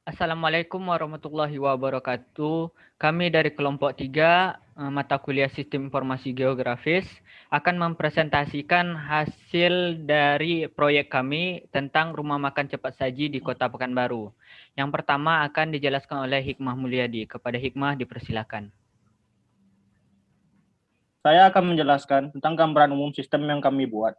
Assalamualaikum warahmatullahi wabarakatuh. Kami dari kelompok 3 mata kuliah Sistem Informasi Geografis akan mempresentasikan hasil dari proyek kami tentang rumah makan cepat saji di Kota Pekanbaru. Yang pertama akan dijelaskan oleh Hikmah Mulyadi. Kepada Hikmah dipersilakan. Saya akan menjelaskan tentang gambaran umum sistem yang kami buat.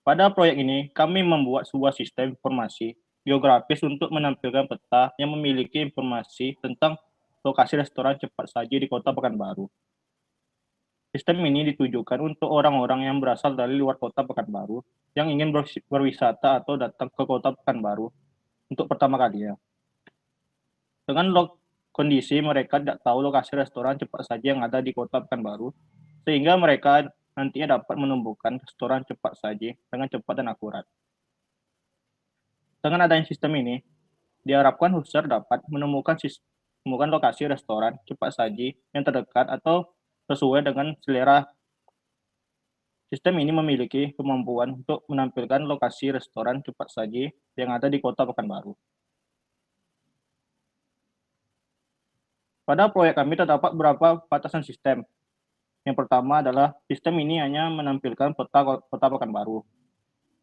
Pada proyek ini, kami membuat sebuah sistem informasi geografis untuk menampilkan peta yang memiliki informasi tentang lokasi restoran cepat saji di Kota Pekanbaru. Sistem ini ditujukan untuk orang-orang yang berasal dari luar Kota Pekanbaru yang ingin berwisata atau datang ke Kota Pekanbaru untuk pertama kalinya. Dengan kondisi mereka tidak tahu lokasi restoran cepat saji yang ada di Kota Pekanbaru, sehingga mereka nantinya dapat menemukan restoran cepat saji dengan cepat dan akurat. Dengan adanya sistem ini, diharapkan user dapat menemukan lokasi restoran cepat saji yang terdekat atau sesuai dengan selera. Sistem ini memiliki kemampuan untuk menampilkan lokasi restoran cepat saji yang ada di Kota Pekanbaru. Pada proyek kami terdapat beberapa batasan sistem. Yang pertama adalah sistem ini hanya menampilkan peta Kota Pekanbaru.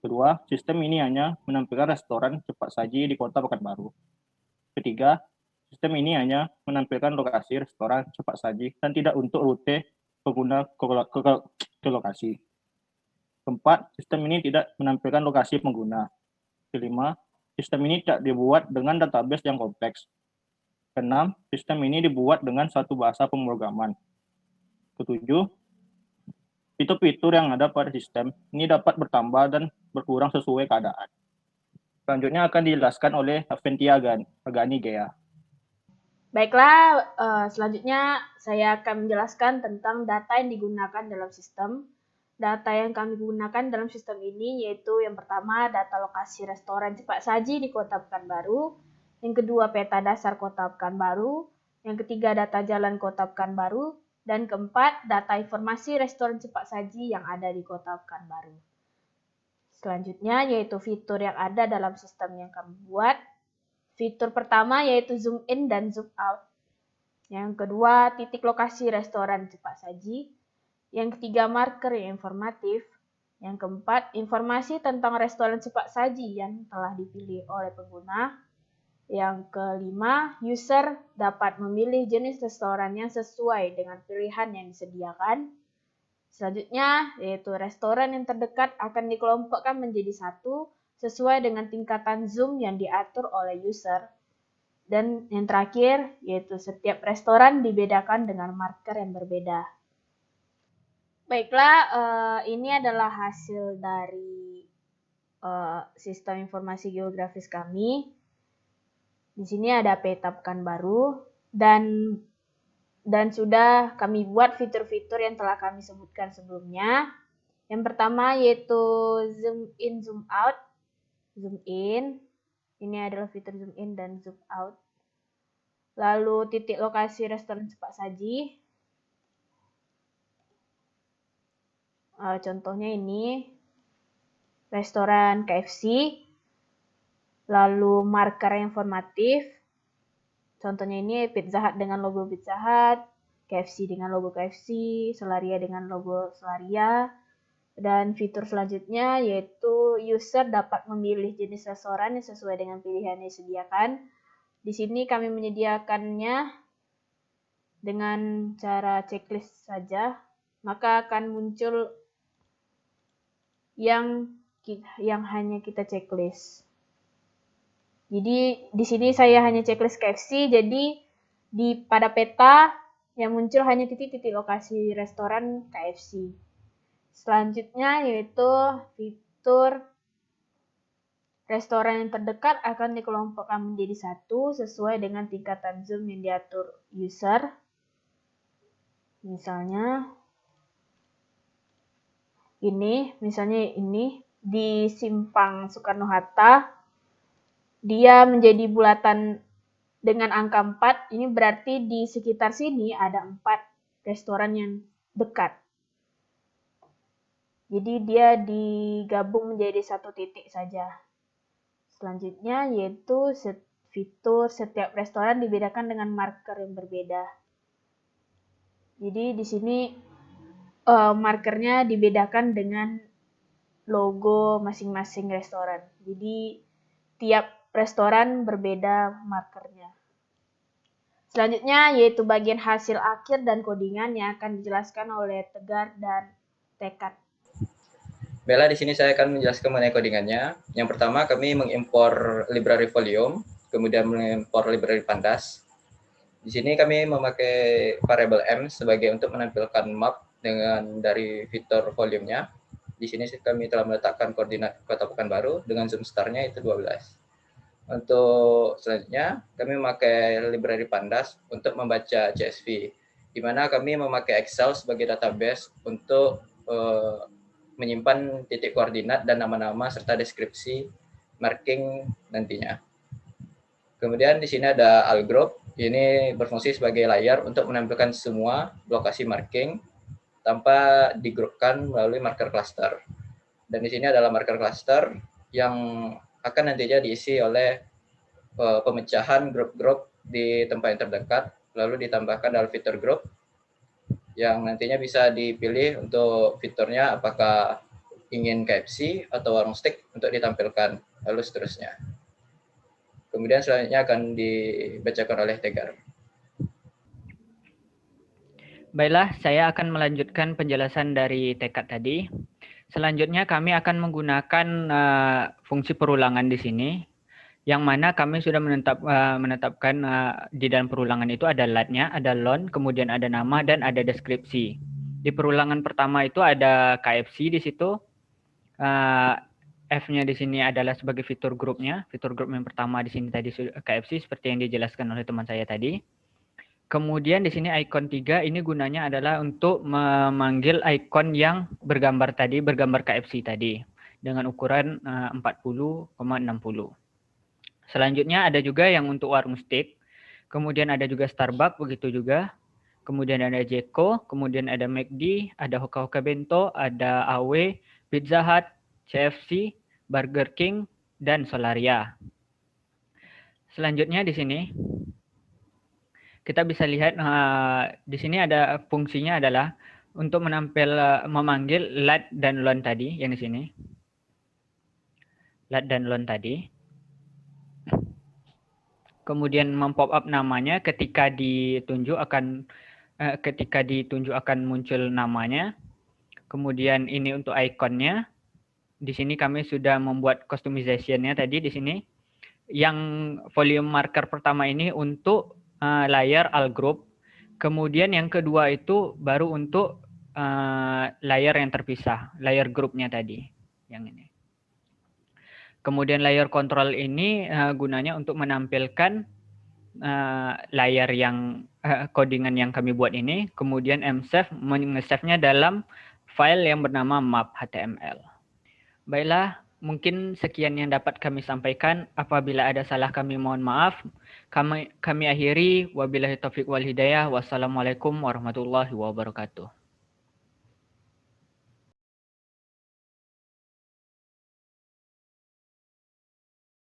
Kedua, sistem ini hanya menampilkan restoran cepat saji di Kota Pekanbaru. Ketiga, sistem ini hanya menampilkan lokasi restoran cepat saji dan tidak untuk rute pengguna ke lokasi. Keempat, sistem ini tidak menampilkan lokasi pengguna. Kelima, sistem ini tidak dibuat dengan database yang kompleks. Keenam, sistem ini dibuat dengan satu bahasa pemrograman. Ketujuh, fitur-fitur yang ada pada sistem ini dapat bertambah dan berkurang sesuai keadaan. Selanjutnya akan dijelaskan oleh Aventia Agani Gea. Baiklah, selanjutnya saya akan menjelaskan tentang data yang digunakan dalam sistem. Data yang kami gunakan dalam sistem ini yaitu yang pertama data lokasi restoran cepat saji di Kota Pekanbaru, yang kedua peta dasar Kota Pekanbaru, yang ketiga data jalan Kota Pekanbaru, dan keempat data informasi restoran cepat saji yang ada di Kota Pekanbaru. Selanjutnya yaitu fitur yang ada dalam sistem yang kami buat. Fitur pertama yaitu zoom in dan zoom out. Yang kedua, titik lokasi restoran cepat saji. Yang ketiga, marker yang informatif. Yang keempat, informasi tentang restoran cepat saji yang telah dipilih oleh pengguna. Yang kelima, user dapat memilih jenis restoran yang sesuai dengan pilihan yang disediakan. Selanjutnya, yaitu restoran yang terdekat akan dikelompokkan menjadi satu sesuai dengan tingkatan zoom yang diatur oleh user. Dan yang terakhir, yaitu setiap restoran dibedakan dengan marker yang berbeda. Baiklah, ini adalah hasil dari sistem informasi geografis kami. Di sini ada peta Pekanbaru dan sudah kami buat fitur-fitur yang telah kami sebutkan sebelumnya. Yang pertama yaitu zoom in, zoom out. Zoom in, ini adalah fitur zoom in dan zoom out. Lalu titik lokasi restoran cepat saji. Contohnya ini restoran KFC. Lalu marker informatif. Contohnya ini Pizza Hut dengan logo Pizza Hut, KFC dengan logo KFC, Solaria dengan logo Solaria. Dan fitur selanjutnya yaitu user dapat memilih jenis restoran yang sesuai dengan pilihan yang disediakan. Di sini kami menyediakannya dengan cara checklist saja, maka akan muncul yang hanya kita checklist. Jadi di sini saya hanya checklist KFC, jadi pada peta yang muncul hanya titik-titik lokasi restoran KFC. Selanjutnya yaitu fitur restoran yang terdekat akan dikelompokkan menjadi satu sesuai dengan tingkatan zoom yang diatur user. Misalnya ini di Simpang Soekarno-Hatta, dia menjadi bulatan dengan angka 4, ini berarti di sekitar sini ada 4 restoran yang dekat. Jadi dia digabung menjadi satu titik saja. Selanjutnya yaitu fitur setiap restoran dibedakan dengan marker yang berbeda. Jadi di sini markernya dibedakan dengan logo masing-masing restoran. Jadi tiap restoran berbeda markernya. Selanjutnya yaitu bagian hasil akhir dan codingan yang akan dijelaskan oleh Tegar dan Tekad. Baiklah, di sini saya akan menjelaskan mengenai codingannya. Yang pertama, kami mengimpor library volume, kemudian mengimpor library pandas. Di sini kami memakai variable m sebagai untuk menampilkan map dengan dari fitur volumenya. Di sini kami telah meletakkan koordinat Kota Pekanbaru dengan zoom star-nya itu 12. Untuk selanjutnya, kami memakai library pandas untuk membaca CSV, di mana kami memakai Excel sebagai database untuk menyimpan titik koordinat dan nama-nama serta deskripsi marking nantinya. Kemudian di sini ada algroup, ini berfungsi sebagai layar untuk menampilkan semua lokasi marking tanpa digrupkan melalui marker cluster. Dan di sini adalah marker cluster yang akan nantinya diisi oleh pemecahan grup-grup di tempat yang terdekat, lalu ditambahkan dalam fitur grup yang nantinya bisa dipilih untuk fiturnya apakah ingin KFC atau warung steak untuk ditampilkan, lalu seterusnya. Kemudian selanjutnya akan dibacakan oleh Tegar. Baiklah, saya akan melanjutkan penjelasan dari Tekad tadi. Selanjutnya kami akan menggunakan fungsi perulangan di sini, yang mana kami sudah menetapkan di dalam perulangan itu ada lat-nya, ada lon, kemudian ada nama dan ada deskripsi. Di perulangan pertama itu ada KFC di situ. F-nya di sini adalah sebagai fitur grupnya. Fitur grup yang pertama di sini tadi KFC seperti yang dijelaskan oleh teman saya tadi. Kemudian di sini icon 3 ini gunanya adalah untuk memanggil icon yang bergambar tadi, bergambar KFC tadi dengan ukuran 40,60. Selanjutnya ada juga yang untuk warung steak. Kemudian ada juga Starbucks begitu juga. Kemudian ada Jeko, kemudian ada McD, ada Hoka Hoka Bento, ada AW, Pizza Hut, CFC, Burger King, dan Solaria. Selanjutnya di sini kita bisa lihat di sini ada fungsinya adalah untuk memanggil lat dan lon tadi yang di sini. Lat dan lon tadi. Kemudian mempop up namanya ketika ditunjuk akan muncul namanya. Kemudian ini untuk ikonnya. Di sini kami sudah membuat customization-nya tadi di sini. Yang volume marker pertama ini untuk layar all group. Kemudian yang kedua itu baru untuk layar yang terpisah, layar grupnya tadi, yang ini. Kemudian layar control ini gunanya untuk menampilkan layar yang codingan yang kami buat ini. Kemudian msave mengesave-nya dalam file yang bernama map.html. Baiklah, mungkin sekian yang dapat kami sampaikan. Apabila ada salah kami mohon maaf. Kami akhiri. Wabillahi taufiq wal hidayah. Wassalamualaikum warahmatullahi wabarakatuh.